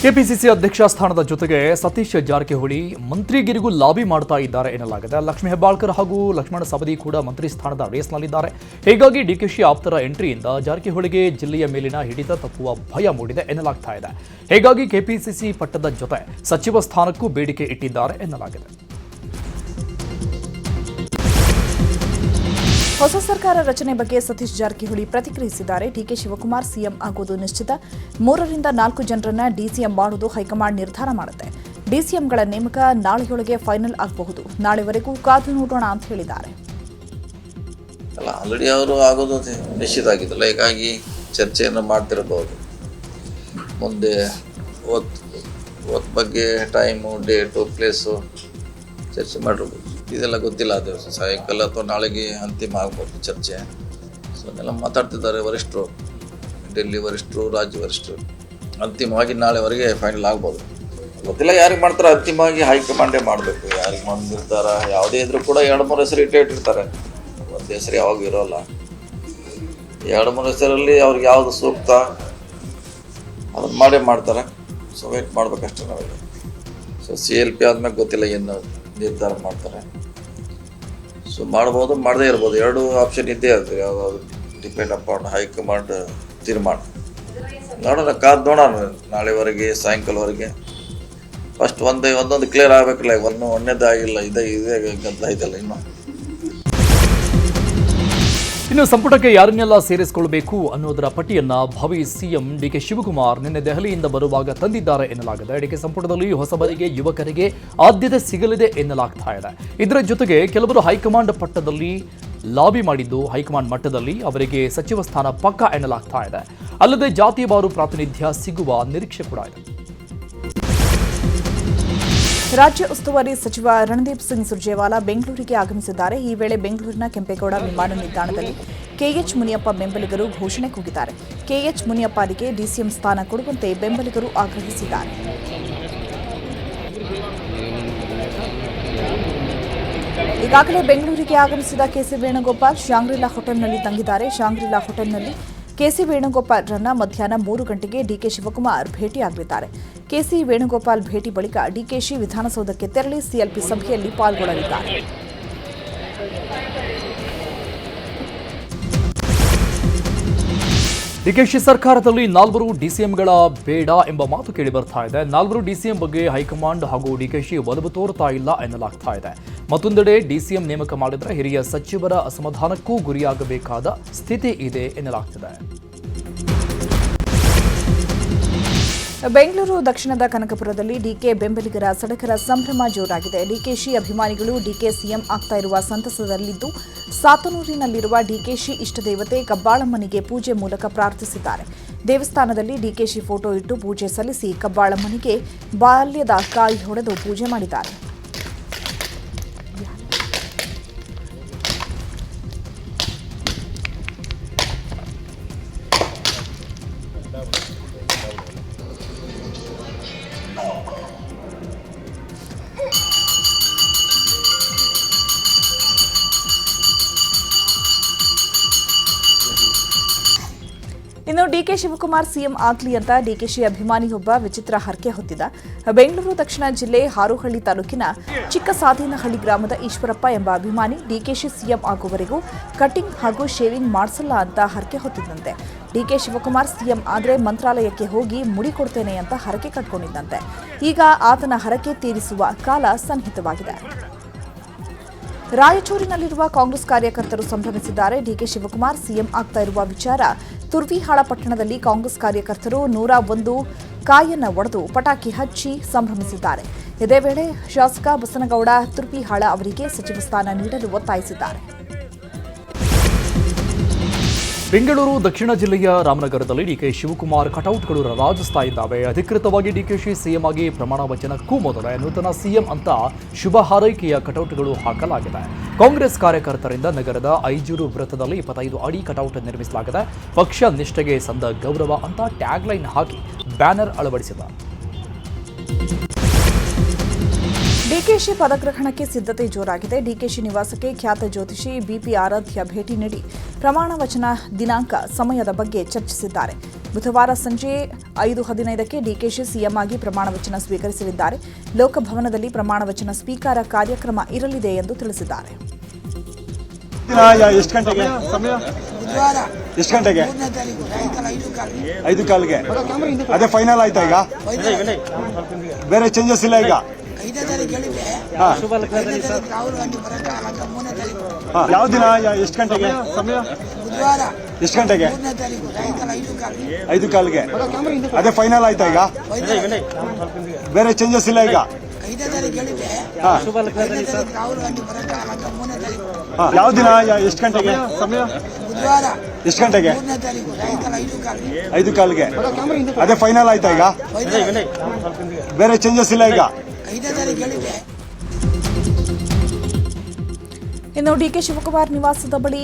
ಕೆಪಿಸಿಸಿ ಅಧ್ಯಕ್ಷ ಸ್ಥಾನದ ಜೊತೆಗೆ ಸತೀಶ್ ಜಾರಕಿಹೊಳಿ ಮಂತ್ರಿಗಿರಿಗೂ ಲಾಬಿ ಮಾಡ್ತಾ ಇದ್ದಾರೆ ಎನ್ನಲಾಗಿದೆ. ಲಕ್ಷ್ಮೀ ಹೆಬ್ಬಾಳ್ಕರ್ ಹಾಗೂ ಲಕ್ಷ್ಮಣ ಸವದಿ ಕೂಡ ಮಂತ್ರಿ ಸ್ಥಾನದ ರೇಸ್ನಲ್ಲಿದ್ದಾರೆ. ಹೀಗಾಗಿ ಡಿಕೆಶಿ ಆಪ್ತರ ಎಂಟ್ರಿಯಿಂದ ಜಾರಕಿಹೊಳಿಗೆ ಜಿಲ್ಲೆಯ ಮೇಲಿನ ಹಿಡಿತ ತಪ್ಪುವ ಭಯ ಮೂಡಿದೆ ಎನ್ನಲಾಗ್ತಾ ಇದೆ. ಹೀಗಾಗಿ ಕೆಪಿಸಿಸಿ ಪಟ್ಟದ ಜೊತೆ ಸಚಿವ ಸ್ಥಾನಕ್ಕೂ ಬೇಡಿಕೆ ಇಟ್ಟಿದ್ದಾರೆ ಎನ್ನಲಾಗಿದೆ. ಹೊಸ ಸರ್ಕಾರ ರಚನೆ ಬಗ್ಗೆ ಸತೀಶ್ ಜಾರಕಿಹೊಳಿ ಪ್ರತಿಕ್ರಿಯಿಸಿದ್ದಾರೆ. ಡಿಕೆ ಶಿವಕುಮಾರ್ ಸಿಎಂ ಆಗೋದು ನಿಶ್ಚಿತ. 3 ರಿಂದ 4 ಜನರನ್ನ ಡಿಸಿಎಂ ಮಾಡುವುದು ಹೈಕಮಾಂಡ್ ನಿರ್ಧಾರ ಮಾಡುತ್ತೆ. ಡಿಸಿಎಂಗಳ ನೇಮಕ ನಾಳೆಯೊಳಗೆ ಫೈನಲ್ ಆಗಬಹುದು. ನಾಳೆವರೆಗೂ ಕಾದು ನೋಡೋಣ ಅಂತ ಹೇಳಿದ್ದಾರೆ. ಆಲ್ರೆಡಿ ಅವರು ಆಗೋದು ನಿಶ್ಚಿತ ಆಗಿದ್ದಲ್ಲ, ಹೀಗಾಗಿ ಚರ್ಚೆಯನ್ನು ಮಾಡ್ತಿರಬಹುದು. ಮುಂದೆ ಓದ್ ಬಗ್ಗೆ ಟೈಮು, ಡೇಟು, ಪ್ಲೇಸು ಚರ್ಚೆ ಮಾಡಿರ್ಬೋದು. ಇದೆಲ್ಲ ಗೊತ್ತಿಲ್ಲ. ದಿವಸ ಸಾಯಂಕಾಲ ಅಥವಾ ನಾಳೆಗೆ ಅಂತಿಮ ಆಗ್ಬೋದು ಚರ್ಚೆ. ಸೊ ಅದನ್ನೆಲ್ಲ ಮಾತಾಡ್ತಿದ್ದಾರೆ ವರಿಷ್ಠರು, ಡೆಲ್ಲಿ ವರಿಷ್ಠರು, ರಾಜ್ಯ ವರಿಷ್ಠರು. ಅಂತಿಮವಾಗಿ ನಾಳೆವರೆಗೆ ಫೈನಲ್ ಆಗ್ಬೋದು. ಗೊತ್ತಿಲ್ಲ ಯಾರಿಗೆ ಮಾಡ್ತಾರೆ. ಅಂತಿಮವಾಗಿ ಹೈಕಮಾಂಡೇ ಮಾಡಬೇಕು. ಯಾರಿಗೆ ಮಾಡಿ ನಿರ್ಧಾರ ಯಾವುದೇ ಇದ್ರೂ ಕೂಡ 2-3 ಹೆಸರು ಇಟ್ಟಿರ್ತಾರೆ. ಒಂದು ಹೆಸರು ಯಾವಾಗ ಇರೋಲ್ಲ. 2-3 ಹೆಸರಲ್ಲಿ ಅವ್ರಿಗೆ ಯಾವುದು ಸೂಕ್ತ ಅದನ್ನು ಮಾಡೇ ಮಾಡ್ತಾರೆ. ಸೊ ವೇಟ್ ಮಾಡ್ಬೇಕಷ್ಟೇ ನಾವೀಗ. ಸೊ CLP ಆದ್ಮೇಲೆ ಗೊತ್ತಿಲ್ಲ ಏನು ನಿರ್ಧಾರ ಮಾಡ್ತಾರೆ. ಸೊ ಮಾಡ್ಬೋದು, ಮಾಡದೇ ಇರ್ಬೋದು. 2 ಆಪ್ಷನ್ ಇದ್ದೇ ಇರ್ತದೆ. ಯಾವ್ದಾದ್ರು ಡಿಪೆಂಡ್ ಅಪಾನ್ ಹೈಕಮಾಂಡ್ ತೀರ್ಮಾನ. ನೋಡೋಣ, ಕಾದು ನೋಡೋಣ ನಾಳೆವರೆಗೆ, ಸಾಯಂಕಾಲವರೆಗೆ. ಫಸ್ಟ್ ಒಂದೊಂದು ಕ್ಲಿಯರ್ ಆಗಬೇಕಲ್ಲ. ಒಂದೇದಾಗಿಲ್ಲ, ಇದೇ ಗದ್ದಲ ಇದೆಲ್ಲ ಇನ್ನು ಸಂಪುಟಕ್ಕೆ ಯಾರನ್ನೆಲ್ಲ ಸೇರಿಸಿಕೊಳ್ಳಬೇಕು ಅನ್ನೋದರ ಪಟ್ಟಿಯನ್ನ ಭಾವಿ ಸಿಎಂ ಡಿಕೆ ಶಿವಕುಮಾರ್ ನಿನ್ನೆ ದೆಹಲಿಯಿಂದ ಬರುವಾಗ ತಂದಿದ್ದಾರೆ ಎನ್ನಲಾಗಿದೆ. ಡಿಕೆ ಸಂಪುಟದಲ್ಲಿ ಹೊಸಬರಿಗೆ, ಯುವಕರಿಗೆ ಆದ್ಯತೆ ಸಿಗಲಿದೆ ಎನ್ನಲಾಗ್ತಾ ಇದೆ. ಇದರ ಜೊತೆಗೆ ಕೆಲವರು ಹೈಕಮಾಂಡ್ ಪಟ್ಟದಲ್ಲಿ ಲಾಬಿ ಮಾಡಿದ್ದು ಹೈಕಮಾಂಡ್ ಮಟ್ಟದಲ್ಲಿ ಅವರಿಗೆ ಸಚಿವ ಸ್ಥಾನ ಪಕ್ಕಾ ಎನ್ನಲಾಗ್ತಾ ಇದೆ. ಅಲ್ಲದೆ ಜಾತಿವಾರು ಪ್ರಾತಿನಿಧ್ಯ ಸಿಗುವ ನಿರೀಕ್ಷೆ ಕೂಡ ಇದೆ. ರಾಜ್ಯ ಉಸ್ತುವಾರಿ ಸಚಿವ ರಣದೀಪ್ ಸಿಂಗ್ ಸುರ್ಜೇವಾಲಾ ಬೆಂಗಳೂರಿಗೆ ಆಗಮಿಸಿದ್ದಾರೆ. ಈ ವೇಳೆ ಬೆಂಗಳೂರಿನ ಕೆಂಪೇಗೌಡ ವಿಮಾನ ನಿಲ್ದಾಣದಲ್ಲಿ ಕೆಎಚ್ ಮುನಿಯಪ್ಪ ಬೆಂಬಲಿಗರು ಘೋಷಣೆ ಕೂಗಿದ್ದಾರೆ. ಕೆಎಚ್ ಮುನಿಯಪ್ಪರಿಗೆ ಡಿಸಿಎಂ ಸ್ಥಾನ ಕೊಡುವಂತೆ ಬೆಂಬಲಿಗರು ಆಗ್ರಹಿಸಿದ್ದಾರೆ. ಈಗಾಗಲೇ ಬೆಂಗಳೂರಿಗೆ ಆಗಮಿಸಿದ ಕೆಸಿ ವೇಣುಗೋಪಾಲ್ ಶಾಂಗ್ರಿಲಾ ಹೋಟೆಲ್ನಲ್ಲಿ ತಂಗಿದ್ದಾರೆ. ಶಾಂಗ್ರಿಲಾ ಹೋಟೆಲ್ನಲ್ಲಿ ಕೆಸಿ ವೇಣುಗೋಪಾಲ್ರನ್ನ ಮಧ್ಯಾಹ್ನ 3 ಗಂಟೆಗೆ ಡಿಕೆ ಶಿವಕುಮಾರ್ ಭೇಟಿಯಾಗಲಿದ್ದಾರೆ. ಕೆಸಿ ವೇಣುಗೋಪಾಲ್ ಭೇಟಿ ಬಳಿಕ ಡಿಕೆಶಿ ವಿಧಾನಸೌಧಕ್ಕೆ ತೆರಳಿ ಸಿಎಲ್ಪಿ ಸಭೆಯಲ್ಲಿ ಪಾಲ್ಗೊಳ್ಳಲಿದ್ದಾರೆ. ಡಿಕೆಶಿ ಸರ್ಕಾರದಲ್ಲಿ 4 ಡಿಸಿಎಂಗಳ ಬೇಡ ಎಂಬ ಮಾತು ಕೇಳಿ ಬರ್ತಾ ಇದೆ. 4 ಡಿಸಿಎಂ ಬಗ್ಗೆ ಹೈಕಮಾಂಡ್ ಹಾಗೂ ಡಿಕೆಶಿ ಒಲವು ತೋರ್ತಾ ಇಲ್ಲ ಎನ್ನಲಾಗ್ತಾ ಇದೆ. ಮತ್ತೊಂದೆಡೆ ಡಿಸಿಎಂ ನೇಮಕ ಮಾಡಿದರೆ ಹಿರಿಯ ಸಚಿವರ ಅಸಮಾಧಾನಕ್ಕೂ ಗುರಿಯಾಗಬೇಕಾದ ಸ್ಥಿತಿ ಇದೆ ಎನ್ನಲಾಗ್ತಿದೆ. ಬೆಂಗಳೂರು ದಕ್ಷಿಣದ ಕನಕಪುರದಲ್ಲಿ ಡಿಕೆ ಬೆಂಬಲಿಗರ ಸಡಗರ ಸಂಭ್ರಮ ಜೋರಾಗಿದೆ. ಡಿಕೆಶಿ ಅಭಿಮಾನಿಗಳು ಡಿಕೆ ಸಿಎಂ ಆಗ್ತಾ ಇರುವ ಸಂತಸದಲ್ಲಿದ್ದು, ಸಾತನೂರಿನಲ್ಲಿರುವ ಡಿಕೆಶಿ ಇಷ್ಟದೇವತೆ ಕಬ್ಬಾಳಮ್ಮನಿಗೆ ಪೂಜೆ ಮೂಲಕ ಪ್ರಾರ್ಥಿಸಿದ್ದಾರೆ. ದೇವಸ್ಥಾನದಲ್ಲಿ ಡಿಕೆಶಿ ಫೋಟೋ ಇಟ್ಟು ಪೂಜೆ ಸಲ್ಲಿಸಿ ಕಬ್ಬಾಳಮ್ಮನಿಗೆ ಬಾಲ್ಯದ ಕಾಯಿ ಹೊಡೆದು ಪೂಜೆ ಮಾಡಿದ್ದಾರೆ. ಇನ್ನು ಡಿಕೆ ಶಿವಕುಮಾರ್ ಸಿಎಂ ಆಗ್ಲಿ ಅಂತ ಡಿಕೆಶಿ ಅಭಿಮಾನಿಯೊಬ್ಬ ವಿಚಿತ್ರ ಹರಕೆ ಹೊತ್ತಿದ. ಬೆಂಗಳೂರು ದಕ್ಷಿಣ ಜಿಲ್ಲೆ ಹಾರೋಹಳ್ಳಿ ತಾಲೂಕಿನ ಚಿಕ್ಕಸಾದೇನಹಳ್ಳಿ ಗ್ರಾಮದ ಈಶ್ವರಪ್ಪ ಎಂಬ ಅಭಿಮಾನಿ ಡಿಕೆಶಿ ಸಿಎಂ ಆಗುವವರೆಗೂ ಕಟಿಂಗ್ ಹಾಗೂ ಶೇವಿಂಗ್ ಮಾಡಿಸಲ್ಲ ಅಂತ ಹರಕೆ ಹೊತ್ತಿದ್ದಂತೆ. ಡಿಕೆ ಶಿವಕುಮಾರ್ ಸಿಎಂ ಆದರೆ ಮಂತ್ರಾಲಯಕ್ಕೆ ಹೋಗಿ ಮುಡಿ ಕೊಡ್ತೇನೆ ಅಂತ ಹರಕೆ ಕಟ್ಕೊಂಡಿದ್ದಂತೆ. ಈಗ ಆತನ ಹರಕೆ ತೀರಿಸುವ ಕಾಲ ಸನ್ನಿಹಿತವಾಗಿದೆ. ರಾಯಚೂರಿನಲ್ಲಿರುವ ಕಾಂಗ್ರೆಸ್ ಕಾರ್ಯಕರ್ತರು ಸಂಭ್ರಮಿಸಿದ್ದಾರೆ. ಡಿಕೆ ಶಿವಕುಮಾರ್ ಸಿಎಂ ಆಗ್ತಾ ಇರುವ ವಿಚಾರ ತುರ್ವಿಹಾಳ ಪಟ್ಟಣದಲ್ಲಿ ಕಾಂಗ್ರೆಸ್ ಕಾರ್ಯಕರ್ತರು 101 ಕಾಯನ್ನ ಒಡೆದು ಪಟಾಕಿ ಹಚ್ಚಿ ಸಂಭ್ರಮಿಸಿದ್ದಾರೆ. ಇದೇ ವೇಳೆ ಶಾಸಕ ಬಸನಗೌಡ ತುರ್ವಿಹಾಳ ಅವರಿಗೆ ಸಚಿವ ಸ್ಥಾನ ನೀಡಲು ಒತ್ತಾಯಿಸಿದ್ದಾರೆ. ಬೆಂಗಳೂರು ದಕ್ಷಿಣ ಜಿಲ್ಲೆಯ ರಾಮನಗರದಲ್ಲಿ ಡಿಕೆ ಶಿವಕುಮಾರ್ ಕಟೌಟ್ಗಳು ರಾಜಿಸ್ತಾ ಇದ್ದಾವೆ. ಅಧಿಕೃತವಾಗಿ ಡಿಕೆಶಿ ಸಿಎಂ ಆಗಿ ಪ್ರಮಾಣ ವಚನಕ್ಕೂ ಮೊದಲೇ ನೂತನ ಸಿಎಂ ಅಂತ ಶುಭ ಹಾರೈಕೆಯ ಕಟೌಟ್ಗಳು ಹಾಕಲಾಗಿದೆ. ಕಾಂಗ್ರೆಸ್ ಕಾರ್ಯಕರ್ತರಿಂದ ನಗರದ ಐಜೂರು ವೃತ್ತದಲ್ಲಿ 25 ಅಡಿ ಕಟೌಟ್ ನಿರ್ಮಿಸಲಾಗಿದೆ. ಪಕ್ಷ ನಿಷ್ಠೆಗೆ ಸಂದ ಗೌರವ ಅಂತ ಟ್ಯಾಗ್ಲೈನ್ ಹಾಕಿ ಬ್ಯಾನರ್ ಅಳವಡಿಸಿದ್ದಾರೆ. ಡಿಕೆಶಿ ಪದಗ್ರಹಣಕ್ಕೆ ಸಿದ್ಧತೆ ಜೋರಾಗಿದೆ. ಡಿಕೆಶಿ ನಿವಾಸಕ್ಕೆ ಖ್ಯಾತ ಜ್ಯೋತಿಷಿ ಬಿಪಿ ಆರಾಧ್ಯ ಭೇಟಿ ನೀಡಿ ಪ್ರಮಾಣ ವಚನ ದಿನಾಂಕ, ಸಮಯದ ಬಗ್ಗೆ ಚರ್ಚಿಸಿದ್ದಾರೆ. ಬುಧವಾರ ಸಂಜೆ 5:15ಕ್ಕೆ ಡಿಕೆಶಿ ಸಿಎಂ ಆಗಿ ಪ್ರಮಾಣ ವಚನ ಸ್ವೀಕರಿಸಲಿದ್ದಾರೆ. ಲೋಕಭವನದಲ್ಲಿ ಪ್ರಮಾಣ ವಚನ ಸ್ವೀಕಾರ ಕಾರ್ಯಕ್ರಮ ಇರಲಿದೆ ಎಂದು ತಿಳಿಸಿದ್ದಾರೆ. ಎಷ್ಟು ಗಂಟೆಗೆ ಸಮಯ? ಎಷ್ಟು ಗಂಟೆಗೆ? 5:15ಗೆ. ಅದೇ ಫೈನಲ್ ಆಯ್ತಾ? ಈಗ ಬೇರೆ ಚೇಂಜಸ್ ಇಲ್ಲ ಈಗ? ಯಾವ ದಿನ? ಎಷ್ಟು ಗಂಟೆಗೆ ಸಮಯ? ಎಷ್ಟು ಗಂಟೆಗೆ? 5:15ಗೆ. ಅದೇ ಫೈನಲ್ ಆಯ್ತಾ ಈಗ? ಬೇರೆ ಚೇಂಜಸ್ ಇಲ್ಲ ಈಗ? ಯಾವ ದಿನ? ಎಷ್ಟು ಗಂಟೆಗೆ ಸಮಯ? ಎಷ್ಟು ಗಂಟೆಗೆ? 5:15ಗೆ. ಅದೇ ಫೈನಲ್ ಆಯ್ತಾ ಈಗ? ಬೇರೆ ಚೇಂಜಸ್ ಇಲ್ಲ ಈಗ? ಇನ್ನು ಡಿಕೆ ಶಿವಕುಮಾರ್ ನಿವಾಸದ ಬಳಿ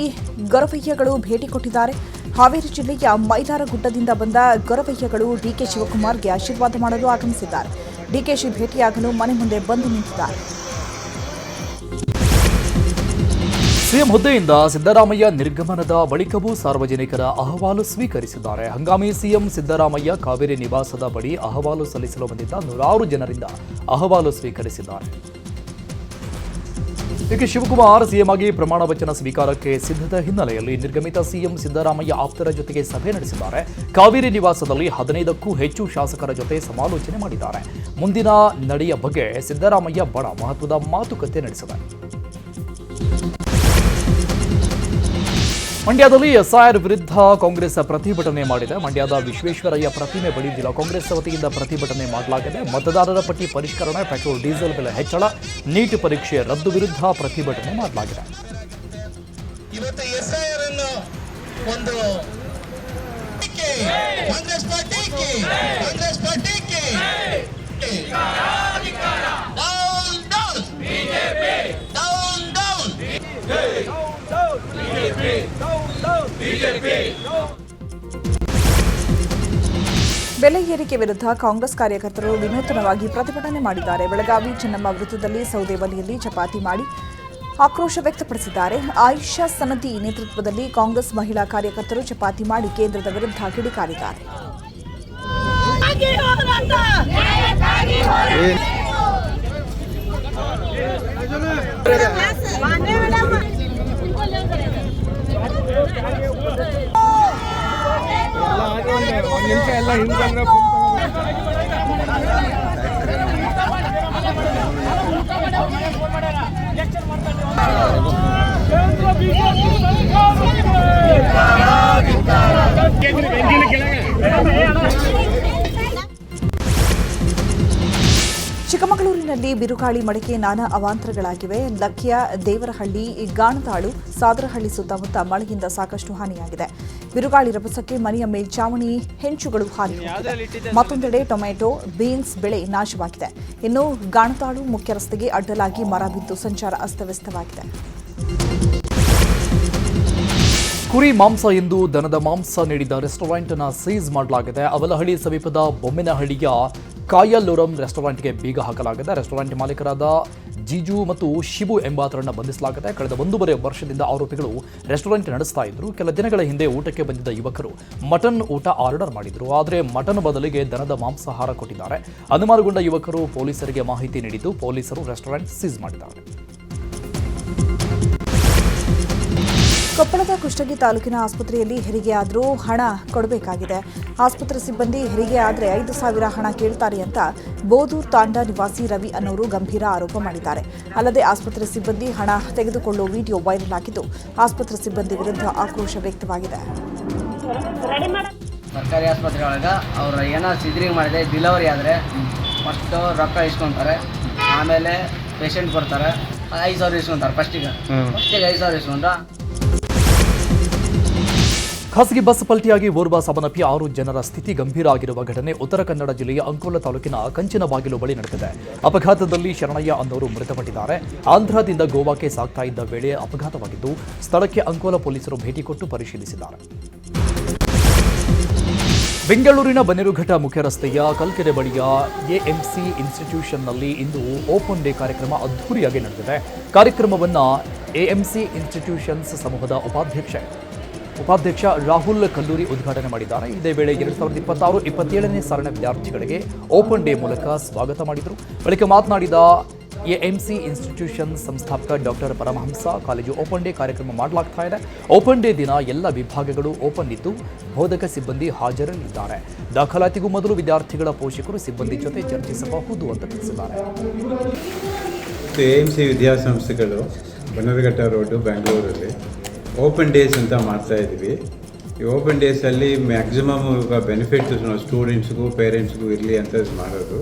ಗೊರವಯ್ಯಗಳು ಭೇಟಿ ಕೊಟ್ಟಿದ್ದಾರೆ. ಹಾವೇರಿ ಜಿಲ್ಲೆಯ ಮೈದಾರಗುಡ್ಡದಿಂದ ಬಂದ ಗೊರವಯ್ಯಗಳು ಡಿಕೆ ಶಿವಕುಮಾರ್ಗೆ ಆಶೀರ್ವಾದ ಮಾಡಲು ಆಗಮಿಸಿದ್ದಾರೆ. ಡಿಕೆಶಿ ಭೇಟಿಯಾಗಲು ಮನೆ ಮುಂದೆ ಬಂದು ನಿಂತಿದ್ದಾರೆ. ಸಿಎಂ ಹುದ್ದೆಯಿಂದ ಸಿದ್ದರಾಮಯ್ಯ ನಿರ್ಗಮನದ ಬಳಿಕವೂ ಸಾರ್ವಜನಿಕರ ಅಹವಾಲು ಸ್ವೀಕರಿಸಿದ್ದಾರೆ. ಹಂಗಾಮಿ ಸಿಎಂ ಸಿದ್ದರಾಮಯ್ಯ ಕಾವೇರಿ ನಿವಾಸದ ಬಳಿ ಅಹವಾಲು ಸಲ್ಲಿಸಲು ಬಂದಿದ್ದ 100 ಜನರಿಂದ ಅಹವಾಲು ಸ್ವೀಕರಿಸಿದ್ದಾರೆ. ಡಿಕೆ ಶಿವಕುಮಾರ್ ಸಿಎಂ ಆಗಿ ಪ್ರಮಾಣ ವಚನ ಸ್ವೀಕಾರಕ್ಕೆ ಸಿದ್ಧತೆ ಹಿನ್ನೆಲೆಯಲ್ಲಿ ನಿರ್ಗಮಿತ ಸಿಎಂ ಸಿದ್ದರಾಮಯ್ಯ ಆಪ್ತರ ಜೊತೆಗೆ ಸಭೆ ನಡೆಸಿದ್ದಾರೆ. ಕಾವೇರಿ ನಿವಾಸದಲ್ಲಿ 15ಕ್ಕೂ ಹೆಚ್ಚು ಶಾಸಕರ ಜೊತೆ ಸಮಾಲೋಚನೆ ಮಾಡಿದ್ದಾರೆ. ಮುಂದಿನ ನಡೆಯ ಬಗ್ಗೆ ಸಿದ್ದರಾಮಯ್ಯ ಬಹಳ ಮಹತ್ವದ ಮಾತುಕತೆ ನಡೆಸಿದ್ದಾರೆ. ಮಂಡ್ಯದಲ್ಲಿ ಎಸ್ಐಆರ್ ವಿರುದ್ಧ ಕಾಂಗ್ರೆಸ್ ಪ್ರತಿಭಟನೆ ಮಾಡಿದೆ. ಮಂಡ್ಯದ ವಿಶ್ವೇಶ್ವರಯ್ಯ ಪ್ರತಿಮೆ ಬಳಿ ಜಿಲ್ಲಾ ಕಾಂಗ್ರೆಸ್ ವತಿಯಿಂದ ಪ್ರತಿಭಟನೆ ಮಾಡಲಾಗಿದೆ. ಮತದಾರರ ಪಟ್ಟಿ ಪರಿಷ್ಕರಣೆ, ಪೆಟ್ರೋಲ್ ಡೀಸೆಲ್ ಬೆಲೆ ಹೆಚ್ಚಳ, ನೀಟ್ ಪರೀಕ್ಷೆ ರದ್ದು ವಿರುದ್ಧ ಪ್ರತಿಭಟನೆ ಮಾಡಲಾಗಿದೆ. ಇವತ್ತು ಎಸ್ಐಆರ್ ಅನ್ನು ಒಂದು ಕಾಂಗ್ರೆಸ್ ಪಾರ್ಟಿಗೆ ಬೆಲೆ ಏರಿಕೆ ವಿರುದ್ಧ ಕಾಂಗ್ರೆಸ್ ಕಾರ್ಯಕರ್ತರು ವಿನೂತನವಾಗಿ ಪ್ರತಿಭಟನೆ ಮಾಡಿದ್ದಾರೆ. ಬೆಳಗಾವಿ ಚೆನ್ನಮ್ಮ ವೃತ್ತದಲ್ಲಿ ಸೌದೆ ಒಲೆಯಲ್ಲಿ ಚಪಾತಿ ಮಾಡಿ ಆಕ್ರೋಶ ವ್ಯಕ್ತಪಡಿಸಿದ್ದಾರೆ. ಆಯಿಷಾ ಸನದಿ ನೇತೃತ್ವದಲ್ಲಿ ಕಾಂಗ್ರೆಸ್ ಮಹಿಳಾ ಕಾರ್ಯಕರ್ತರು ಚಪಾತಿ ಮಾಡಿ ಕೇಂದ್ರದ ವಿರುದ್ಧ ಕಿಡಿಕಾರಿದ್ದಾರೆ. ಚಿಕ್ಕಮಗಳೂರಿನಲ್ಲಿ ಬಿರುಗಾಳಿ ಮಳೆಗೆ ನಾನಾ ಅವಾಂತರಗಳಾಗಿವೆ. ಲಕ್ಯ, ದೇವರಹಳ್ಳಿ, ಗಾಣತಾಳು, ಸಾದರಹಳ್ಳಿ ಸುತ್ತಮುತ್ತ ಮಳೆಯಿಂದ ಸಾಕಷ್ಟು ಹಾನಿಯಾಗಿದೆ. ಬಿರುಗಾಳಿ ರಭಸಕ್ಕೆ ಮನೆಯ ಮೇಲ್ಚಾವಣಿ ಹೆಂಚುಗಳು ಹಾರಿ ಹೋಗಿವೆ. ಮತ್ತೊಂದೆಡೆ ಟೊಮೆಟೊ, ಬೀನ್ಸ್ ಬೆಳೆ ನಾಶವಾಗಿದೆ. ಇನ್ನು ಗಾಣತಾಳು ಮುಖ್ಯ ರಸ್ತೆಗೆ ಅಡ್ಡಲಾಗಿ ಮರ ಬಿದ್ದು ಸಂಚಾರ ಅಸ್ತವ್ಯಸ್ತವಾಗಿದೆ. ಕುರಿ ಮಾಂಸ ಎಂದು ದನದ ಮಾಂಸ ನೀಡಿದ ರೆಸ್ಟೋರೆಂಟ್ ಅನ್ನು ಸೀಸ್ ಮಾಡಲಾಗಿದೆ. ಅವಲಹಳ್ಳಿ ಸಮೀಪದ ಬೊಮ್ಮೆನಹಳ್ಳಿಯ ಕಾಯಲ್ಲೂರಂ ರೆಸ್ಟೋರೆಂಟ್ಗೆ ಬೀಗ ಹಾಕಲಾಗಿದೆ. ರೆಸ್ಟೋರೆಂಟ್ ಮಾಲೀಕರಾದ ಜಿಜು ಮತ್ತು ಶಿಬು ಎಂಬಾತರನ್ನು ಬಂಧಿಸಲಾಗಿದೆ. ಕಳೆದ 1.5 ವರ್ಷದಿಂದ ಆರೋಪಿಗಳು ರೆಸ್ಟೋರೆಂಟ್ ನಡೆಸ್ತಾ ಇದ್ರು. ಕೆಲ ದಿನಗಳ ಹಿಂದೆ ಊಟಕ್ಕೆ ಬಂದಿದ್ದ ಯುವಕರು ಮಟನ್ ಊಟ ಆರ್ಡರ್ ಮಾಡಿದ್ರು. ಆದರೆ ಮಟನ್ ಬದಲಿಗೆ ದನದ ಮಾಂಸಾಹಾರ ಕೊಟ್ಟಿದ್ದಾರೆ. ಅನುಮಾನಗೊಂಡ ಯುವಕರು ಪೊಲೀಸರಿಗೆ ಮಾಹಿತಿ ನೀಡಿದ್ದು ಪೊಲೀಸರು ರೆಸ್ಟೋರೆಂಟ್ ಸೀಸ್ ಮಾಡಿದ್ದಾರೆ. ಕೊಪ್ಪಳದ ಕುಷ್ಟಗಿ ತಾಲೂಕಿನ ಆಸ್ಪತ್ರೆಯಲ್ಲಿ ಹೆರಿಗೆ ಆದರೂ ಹಣ ಕೊಡಬೇಕಾಗಿದೆ. ಆಸ್ಪತ್ರೆ ಸಿಬ್ಬಂದಿ ಹೆರಿಗೆ ಆದರೆ 5,000 ಹಣ ಕೇಳ್ತಾರೆ ಅಂತ ಬೋದೂರ್ ತಾಂಡಾ ನಿವಾಸಿ ರವಿ ಅನ್ನೋರು ಗಂಭೀರ ಆರೋಪ ಮಾಡಿದ್ದಾರೆ. ಅಲ್ಲದೆ ಆಸ್ಪತ್ರೆ ಸಿಬ್ಬಂದಿ ಹಣ ತೆಗೆದುಕೊಳ್ಳುವ ವಿಡಿಯೋ ವೈರಲ್ ಆಗಿದ್ದು ಆಸ್ಪತ್ರೆ ಸಿಬ್ಬಂದಿ ವಿರುದ್ಧ ಆಕ್ರೋಶ ವ್ಯಕ್ತವಾಗಿದೆ. ಸರ್ಕಾರಿ ಆಸ್ಪತ್ರೆ ಒಳಗೆ ಅವ್ರು ಏನೋ ಸಿದ್ರಿಂಗ್ ಮಾಡಿದೆ, ಡಿಲಿವರಿ ಆದರೆ ಫಸ್ಟು ರೊಕ್ಕ ಇಸ್ಕೊತಾರೆ, ಆಮೇಲೆ ಪೇಷಂಟ್ ಬರ್ತಾರೆ 5,000 ಇಸ್ಕೊತಾರೆ. ಫಸ್ಟಿಗೆ 5,000 ಇಸ್ಕೊಂಡ್ರೆ ಖಾಸಗಿ ಬಸ್ ಪಲ್ಟಿಯಾಗಿ ಓರ್ವ ಸಾವನ್ನಪ್ಪಿ 6 ಜನರ ಸ್ಥಿತಿ ಗಂಭೀರ ಆಗಿರುವ ಘಟನೆ ಉತ್ತರ ಕನ್ನಡ ಜಿಲ್ಲೆಯ ಅಂಕೋಲ ತಾಲೂಕಿನ ಕಂಚಿನಬಾಗಿಲು ಬಳಿ ನಡೆದಿದೆ. ಅಪಘಾತದಲ್ಲಿ ಶರಣಯ್ಯ ಅನ್ನೋರು ಮೃತಪಟ್ಟಿದ್ದಾರೆ. ಆಂಧ್ರದಿಂದ ಗೋವಾಕ್ಕೆ ಸಾಗ್ತಾ ಇದ್ದ ವೇಳೆ ಅಪಘಾತವಾಗಿದ್ದು ಸ್ಥಳಕ್ಕೆ ಅಂಕೋಲ ಪೊಲೀಸರು ಭೇಟಿ ಕೊಟ್ಟು ಪರಿಶೀಲಿಸಿದ್ದಾರೆ. ಬೆಂಗಳೂರಿನ ಬನ್ನೇರುಘಟ್ಟ ಮುಖ್ಯ ರಸ್ತೆಯ ಕಲ್ಕೆರೆ ಬಳಿಯ ಎಎಂಸಿ ಇನ್ಸ್ಟಿಟ್ಯೂಷನ್ನಲ್ಲಿ ಇಂದು ಓಪನ್ ಡೇ ಕಾರ್ಯಕ್ರಮ ಅದ್ಧೂರಿಯಾಗಿ ನಡೆದಿದೆ. ಕಾರ್ಯಕ್ರಮವನ್ನು ಎಎಂಸಿ ಇನ್ಸ್ಟಿಟ್ಯೂಷನ್ಸ್ ಸಮೂಹದ ಉಪಾಧ್ಯಕ್ಷ ರಾಹುಲ್ ಕಲ್ಲೂರಿ ಉದ್ಘಾಟನೆ ಮಾಡಿದ್ದಾರೆ. ಇದೇ ವೇಳೆ 2026-27ನೇ ಸಾಲಿನ ವಿದ್ಯಾರ್ಥಿಗಳಿಗೆ ಓಪನ್ ಡೇ ಮೂಲಕ ಸ್ವಾಗತ ಮಾಡಿದರು. ಬಳಿಕ ಮಾತನಾಡಿದ ಎಎಂಸಿ ಇನ್ಸ್ಟಿಟ್ಯೂಷನ್ ಸಂಸ್ಥಾಪಕ doctor Paramahamsa, college open day ಕಾರ್ಯಕ್ರಮ ಮಾಡಲಾಗ್ತಾ ಇದೆ. ಓಪನ್ ಡೇ ದಿನ ಎಲ್ಲ ವಿಭಾಗಗಳು ಓಪನ್ ಇದ್ದು ಬೋಧಕ ಸಿಬ್ಬಂದಿ ಹಾಜರಿರಲಿದ್ದಾರೆ. ದಾಖಲಾತಿಗೂ ಮೊದಲು ವಿದ್ಯಾರ್ಥಿಗಳ ಪೋಷಕರು ಸಿಬ್ಬಂದಿ ಜೊತೆ ಚರ್ಚಿಸಬಹುದು ಅಂತ ತಿಳಿಸಿದ್ದಾರೆ. ಎಎಂಸಿ ವಿದ್ಯಾಸಂಸ್ಥೆಗಳು ಬನ್ನೇರುಘಟ್ಟ ರೋಡು ಬೆಂಗಳೂರಲ್ಲಿ ಓಪನ್ ಡೇಸ್ ಅಂತ ಮಾಡ್ತಾ ಇದ್ವಿ. ಈ ಓಪನ್ ಡೇಸಲ್ಲಿ ಮ್ಯಾಕ್ಸಿಮಮ್ ಬೆನಿಫಿಟ್ಸ್ ಸ್ಟೂಡೆಂಟ್ಸ್ಗೂ ಪೇರೆಂಟ್ಸ್ಗೂ ಇರಲಿ ಅಂತ ಮಾಡೋದು.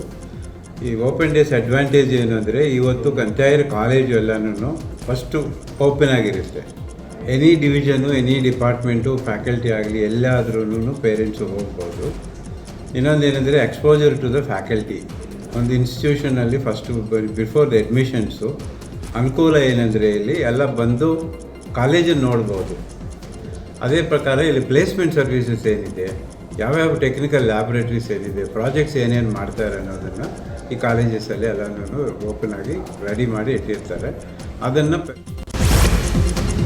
ಈ ಓಪನ್ ಡೇಸ್ ಅಡ್ವಾಂಟೇಜ್ ಏನು ಅಂದರೆ ಇವತ್ತು ಎಂಟೈರ್ ಕಾಲೇಜು ಎಲ್ಲನೂ ಫಸ್ಟು ಓಪನ್ ಆಗಿರುತ್ತೆ. Any division, any department, faculty ಆಗಲಿ ಎಲ್ಲಾದ್ರೂ ಪೇರೆಂಟ್ಸು ಹೋಗ್ಬೋದು. ಇನ್ನೊಂದೇನೆಂದರೆ ಎಕ್ಸ್ಪೋಜರ್ ಟು ದ ಫ್ಯಾಕಲ್ಟಿ. ಒಂದು ಇನ್ಸ್ಟಿಟ್ಯೂಷನಲ್ಲಿ ಫಸ್ಟು ಬಿಫೋರ್ ದ ಅಡ್ಮಿಷನ್ಸು ಅನುಕೂಲ ಏನಂದರೆ ಇಲ್ಲಿ ಎಲ್ಲ ಬಂದು ಕಾಲೇಜನ್ನು ನೋಡ್ಬೋದು. ಅದೇ ಪ್ರಕಾರ ಇಲ್ಲಿ ಪ್ಲೇಸ್ಮೆಂಟ್ ಸರ್ವಿಸಸ್ ಏನಿದೆ, ಯಾವ್ಯಾವ ಟೆಕ್ನಿಕಲ್ ಲ್ಯಾಬ್ರೇಟ್ರೀಸ್ ಏನಿದೆ, ಪ್ರಾಜೆಕ್ಟ್ಸ್ ಏನೇನು ಮಾಡ್ತಾರೆ ಅನ್ನೋದನ್ನು ಈ ಕಾಲೇಜಸಲ್ಲಿ ಎಲ್ಲನೂ ಓಪನ್ ಆಗಿ ರೆಡಿ ಮಾಡಿ ಇಟ್ಟಿರ್ತಾರೆ. ಅದನ್ನು